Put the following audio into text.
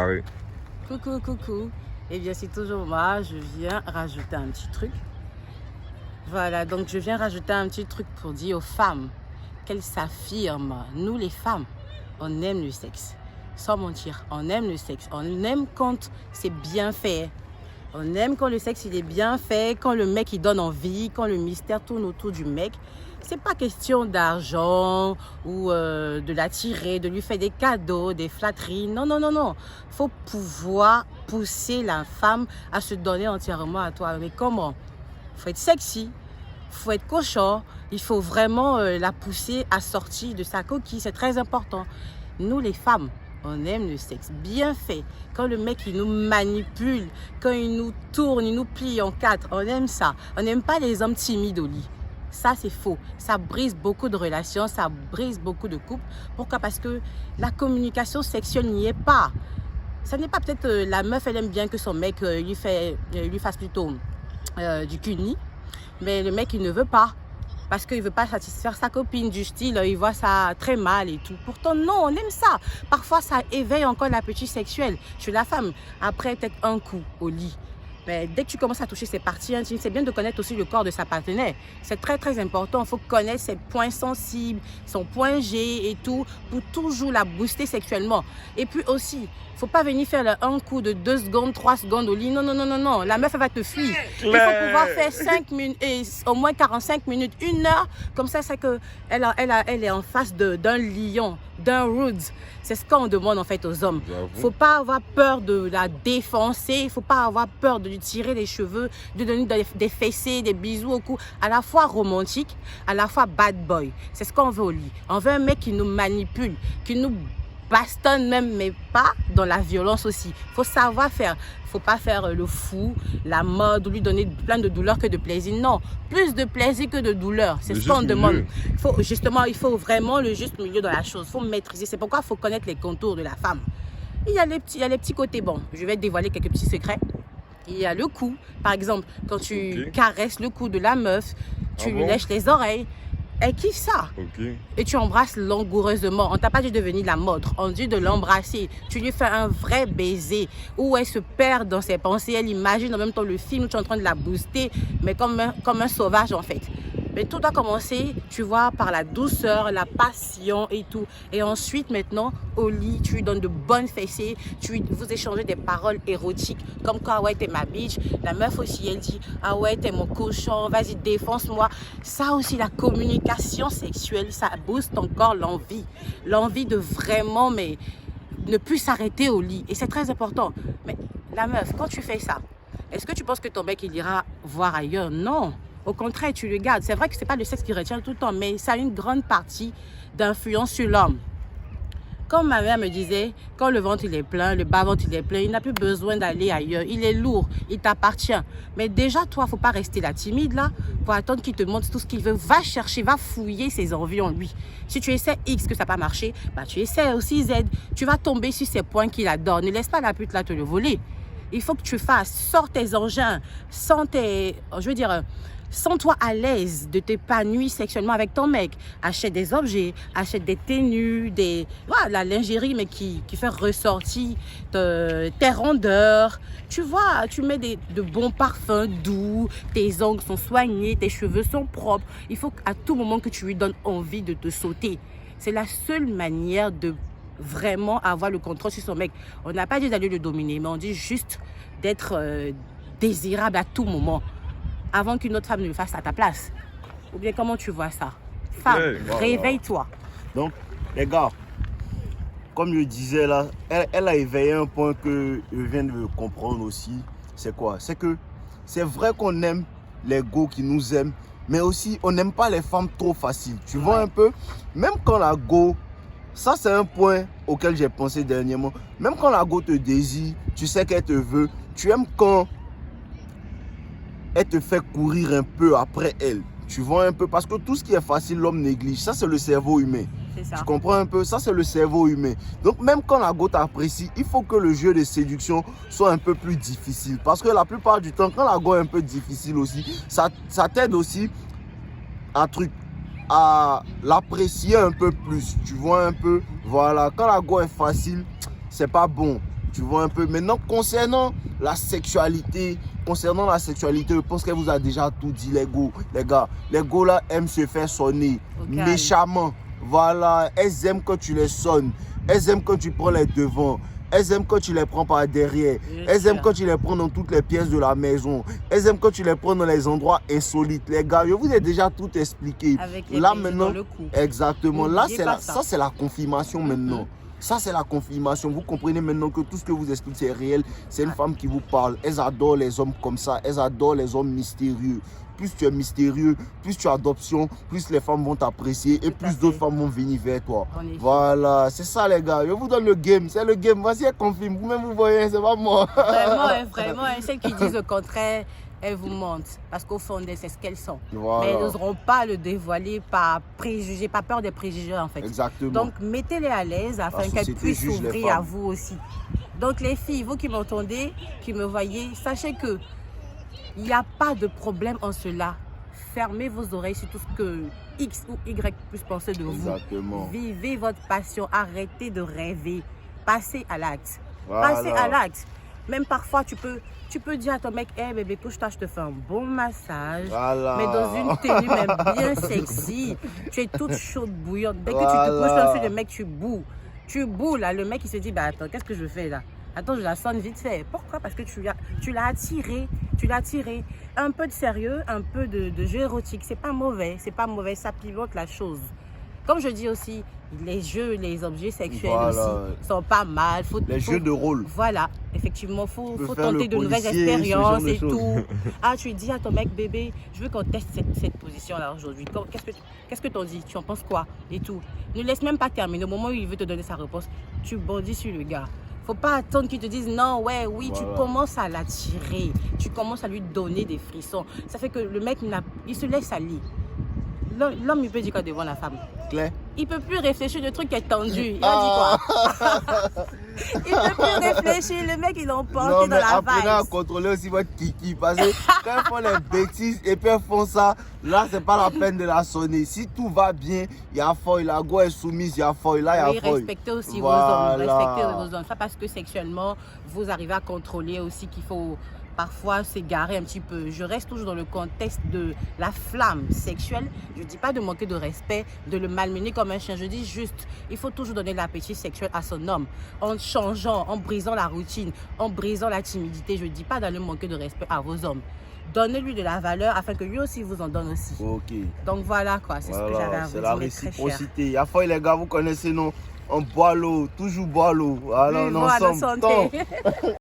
Ah oui. Coucou, coucou. Eh bien, c'est toujours moi. Je viens rajouter un petit truc. Voilà, donc je viens rajouter un petit truc pour dire aux femmes qu'elles s'affirment. Nous, les femmes, on aime le sexe. Sans mentir, on aime le sexe. On aime quand c'est bien fait. On aime quand le sexe il est bien fait, quand le mec il donne envie, quand le mystère tourne autour du mec. C'est pas question d'argent ou de l'attirer, de lui faire des cadeaux, des flatteries. Non, non, non, non. Faut pouvoir pousser la femme à se donner entièrement à toi. Mais comment? Faut être sexy, faut être cochon. Il faut vraiment la pousser à sortir de sa coquille. C'est très important. Nous les femmes, on aime le sexe bien fait. Quand le mec, il nous manipule, quand il nous tourne, il nous plie en quatre, on aime ça. On n'aime pas les hommes timides au lit. Ça, c'est faux. Ça brise beaucoup de relations, ça brise beaucoup de couples. Pourquoi? Parce que la communication sexuelle n'y est pas. Ça n'est pas peut-être la meuf, elle aime bien que son mec lui fasse plutôt du cuni. Mais le mec, il ne veut pas. Parce qu'il ne veut pas satisfaire sa copine, du style, il voit ça très mal et tout. Pourtant, non, on aime ça. Parfois, ça éveille encore l'appétit sexuel chez la femme. Après, peut-être un coup au lit. Mais dès que tu commences à toucher ses parties intimes, c'est bien de connaître aussi le corps de sa partenaire. C'est très, très important. Il faut connaître ses points sensibles, son point G et tout, pour toujours la booster sexuellement. Et puis aussi, il ne faut pas venir faire un coup de 2 secondes, 3 secondes au lit. Non, non, non, non, non. La meuf, elle va te fuir. Il faut pouvoir faire 5 minutes, et au moins 45 minutes, 1 heure. Comme ça, c'est qu'elle est en face d'un lion, d'un Rhodes. C'est ce qu'on demande en fait aux hommes. Il ne faut pas avoir peur de la défoncer. Il ne faut pas avoir peur de lui tirer les cheveux, de donner des fessées, des bisous au cou. À la fois romantique, à la fois bad boy. C'est ce qu'on veut au lit. On veut un mec qui nous manipule, qui nous bastonne même, mais pas dans la violence aussi. Il faut savoir faire. Il ne faut pas faire le fou, la mode, ou lui donner plein de douleur que de plaisir. Non, plus de plaisir que de douleur. C'est ce qu'on demande. Il faut vraiment le juste milieu dans la chose. Il faut maîtriser. C'est pourquoi il faut connaître les contours de la femme. Il y a les petits côtés bons. Je vais te dévoiler quelques petits secrets. Il y a le cou. Par exemple, quand tu caresses le cou de la meuf, tu lui lèches les oreilles. Elle kiffe ça. Et tu embrasses langoureusement. On t'a pas dit de venir la mordre. On dit de l'embrasser. Tu lui fais un vrai baiser où elle se perd dans ses pensées. Elle imagine en même temps le film où tu es en train de la booster, mais comme un sauvage en fait. Mais tout doit commencer, tu vois, par la douceur, la passion et tout. Et ensuite, maintenant, au lit, tu lui donnes de bonnes fessées. Vous échangez des paroles érotiques. Comme quoi, ah ouais, t'es ma bitch. La meuf aussi, elle dit, ah ouais, t'es mon cochon. Vas-y, défonce-moi. Ça aussi, la communication sexuelle, ça booste encore l'envie. L'envie de vraiment, mais ne plus s'arrêter au lit. Et c'est très important. Mais la meuf, quand tu fais ça, est-ce que tu penses que ton mec, il ira voir ailleurs? Non. Au contraire, tu le gardes. C'est vrai que ce n'est pas le sexe qui retient tout le temps, mais ça a une grande partie d'influence sur l'homme. Comme ma mère me disait, quand le ventre il est plein, le bas-ventre il est plein, il n'a plus besoin d'aller ailleurs. Il est lourd, il t'appartient. Mais déjà, toi, il ne faut pas rester là timide là pour attendre qu'il te montre tout ce qu'il veut. Va chercher, va fouiller ses envies en lui. Si tu essaies X que ça n'a pas marché, bah, tu essaies aussi Z. Tu vas tomber sur ces points qu'il adore. Ne laisse pas la pute là te le voler. Il faut que tu fasses, sors tes engins, sens-toi à l'aise de t'épanouir sexuellement avec ton mec. Achète des objets, achète des tenues, la lingerie, mais qui fait ressortir tes rondeurs. Tu vois, tu mets de bons parfums doux, tes ongles sont soignés, tes cheveux sont propres. Il faut à tout moment que tu lui donnes envie de te sauter. C'est la seule manière de vraiment avoir le contrôle sur son mec. On n'a pas dit d'aller le dominer, mais on dit juste d'être désirable à tout moment avant qu'une autre femme ne le fasse à ta place. Ou bien comment tu vois ça? Femme, réveille-toi. Donc, les gars, comme je disais là, elle a éveillé un point que je viens de comprendre aussi. C'est quoi? C'est que c'est vrai qu'on aime les go qui nous aiment, mais aussi on n'aime pas les femmes trop faciles. Tu vois un peu? Même quand la go, ça c'est un point auquel j'ai pensé dernièrement. Même quand la go te désire, tu sais qu'elle te veut, tu aimes quand elle te fait courir un peu après elle. Tu vois un peu? Parce que tout ce qui est facile, l'homme néglige. Ça, c'est le cerveau humain. Tu comprends un peu? Ça, c'est le cerveau humain. Donc, même quand la go t'apprécie, il faut que le jeu de séduction soit un peu plus difficile. Parce que la plupart du temps, quand la go est un peu difficile aussi, ça t'aide aussi à l'apprécier un peu plus. Tu vois un peu? Voilà. Quand la go est facile, c'est pas bon. Tu vois un peu. Maintenant, concernant la sexualité, je pense qu'elle vous a déjà tout dit, les go, les gars. Les go là aiment se faire sonner méchamment. Voilà, elles aiment quand tu les sonnes. Elles aiment quand tu prends les devants. Elles aiment quand tu les prends par derrière. Elles aiment quand tu les prends dans toutes les pièces de la maison. Elles aiment quand tu les prends dans les endroits insolites. Les gars, je vous ai déjà tout expliqué. Avec les là baisers maintenant, dans le cou. exactement. Là, N'oubliez pas ça c'est la confirmation maintenant. Ça, c'est la confirmation. Vous comprenez maintenant que tout ce que vous expliquez, c'est réel. C'est une femme qui vous parle. Elles adorent les hommes comme ça. Elles adorent les hommes mystérieux. Plus tu es mystérieux, plus tu as d'options, plus les femmes vont t'apprécier et plus d'autres femmes vont venir vers toi. Voilà, c'est ça les gars. Je vous donne le game. C'est le game. Voici, elle confirme. Vous-même, vous voyez, c'est pas moi. Vraiment. Celles qui disent le contraire, elles vous mentent. Parce qu'au fond d'elles, c'est ce qu'elles sont. Voilà. Mais elles n'oseront pas le dévoiler par préjugés, pas peur des préjugés en fait. Exactement. Donc, mettez-les à l'aise afin qu'elles puissent s'ouvrir à vous aussi. Donc, les filles, vous qui m'entendez, qui me voyez, sachez que il n'y a pas de problème en cela. Fermez vos oreilles sur tout ce que X ou Y puisse penser de vous. Exactement. Vivez votre passion. Arrêtez de rêver. Passez à l'acte. Voilà. Passez à l'acte. Même parfois, tu peux dire à ton mec, hey bébé, couche-toi, je te fais un bon massage. Voilà. Mais dans une tenue même bien sexy. Tu es toute chaude, bouillante. Dès que tu te couches ensuite, le mec, tu boues. Tu boues là. Le mec, il se dit, bah attends, qu'est-ce que je fais là? Attends, je la sonne vite fait. Pourquoi? Parce que tu l'as attiré. Tu l'as attiré. Un peu de sérieux, un peu de jeu érotique. C'est pas mauvais. C'est pas mauvais. Ça pivote la chose. Comme je dis aussi, les jeux, les objets sexuels aussi sont pas mal. Les jeux de rôle. Voilà. Effectivement, faut tenter de nouvelles expériences et tout. Ah, tu dis à ton mec, bébé, je veux qu'on teste cette position-là aujourd'hui. Qu'est-ce que t'en dis? Tu en penses quoi? Et tout. Ne laisse même pas terminer. Au moment où il veut te donner sa réponse, tu bondis sur le gars. Faut pas attendre qu'il te dise non, ouais, oui, tu commences à l'attirer. Tu commences à lui donner des frissons. Ça fait que le mec, il se laisse aller. L'homme, il peut dire quoi devant la femme? Claire. Il peut plus réfléchir, le truc est tendu. Il a dit quoi? Il peut plus réfléchir, le mec il est emporté dans la vibe. Apprenez à contrôler aussi votre kiki. Parce que quand ils font les bêtises et puis ils font ça, là c'est pas la peine de la sonner. Si tout va bien, il y a foil, la go est soumise, il y a foil, là il y a foil. Respectez aussi vos hommes. Respectez vos hommes. Ça parce que sexuellement, vous arrivez à contrôler aussi qu'il faut parfois s'égarer un petit peu. Je reste toujours dans le contexte de la flamme sexuelle. Je ne dis pas de manquer de respect, de le malmener comme un chien. Je dis juste, il faut toujours donner l'appétit sexuel à son homme. En changeant, en brisant la routine, en brisant la timidité. Je ne dis pas d'aller manquer de respect à vos hommes. Donnez-lui de la valeur afin que lui aussi vous en donne aussi. Ok. Donc voilà quoi, c'est ce que j'avais à vous dire. C'est la réciprocité. Il y a fois les gars, vous connaissez, non? On boit l'eau, toujours boit l'eau. Alors, on est ensemble.